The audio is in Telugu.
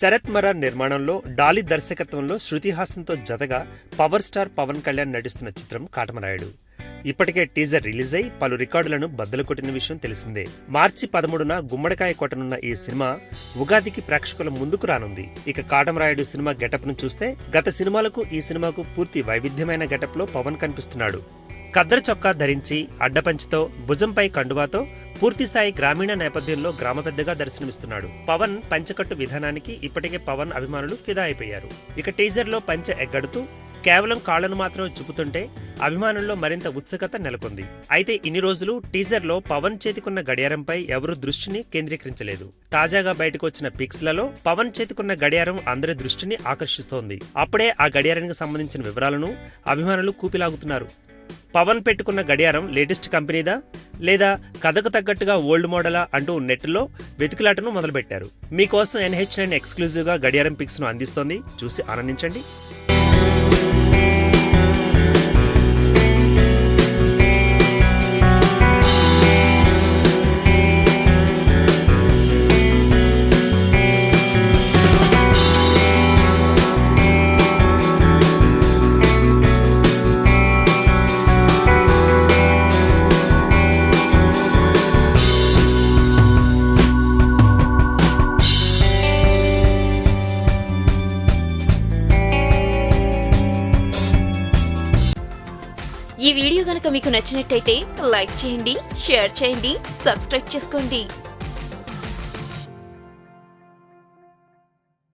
శరత్ మరార్ నిర్మాణంలో డాలీ దర్శకత్వంలో శృతి హాసన్తో జతగా పవర్ స్టార్ పవన్ కళ్యాణ్ నటిస్తున్న చిత్రం కాటమరాయుడు. ఇప్పటికే టీజర్ రిలీజ్ అయి పలు రికార్డులను బద్దలు కొట్టిన విషయం తెలిసిందే. మార్చి 13న గుమ్మడికాయ కొట్టనున్న ఈ సినిమా ఉగాదికి ప్రేక్షకుల ముందుకు రానుంది. ఇక కాటమరాయుడు సినిమా గెటప్ ను చూస్తే గత సినిమాలకు ఈ సినిమాకు పూర్తి వైవిధ్యమైన గెటప్ లో పవన్ కనిపిస్తున్నాడు. ఖద్దరు చొక్కా ధరించి అడ్డపంచితో భుజంపై కండువాతో పూర్తిస్థాయి గ్రామీణ నేపథ్యంలో గ్రామ పెద్దగా దర్శనమిస్తున్నాడు. పవన్ పంచకట్టు విధానానికి ఇప్పటికే పవన్ అభిమానులు ఫిదా అయిపోయారు. ఇక టీజర్ లో పంచె ఎగ్గడుతూ కేవలం కాళ్లను మాత్రం చూపుతుంటే అభిమానుల్లో మరింత ఉత్సుకత నెలకొంది. అయితే ఇన్ని రోజులు టీజర్ లో పవన్ చేతికున్న గడియారంపై ఎవరూ దృష్టిని కేంద్రీకరించలేదు. తాజాగా బయటకు వచ్చిన పిక్స్ లలో పవన్ చేతికున్న గడియారం అందరి దృష్టిని ఆకర్షిస్తోంది. అప్పుడే ఆ గడియారానికి సంబంధించిన వివరాలను అభిమానులు కూపిలాగుతున్నారు. పవన్ పెట్టుకున్న గడియారం లేటెస్ట్ కంపెనీదా లేదా కథకు తగ్గట్టుగా ఓల్డ్ మోడలా అంటూ నెట్లో వెతుకులాటను మొదలుపెట్టారు. మీకోసం NH9 ఎక్స్క్లూజివ్ గా గడియారం పిక్స్ ను అందిస్తోంది. చూసి ఆనందించండి. ఈ వీడియో గనుక మీకు నచ్చినట్టయితే లైక్ చేయండి, షేర్ చేయండి, సబ్స్క్రైబ్ చేసుకోండి.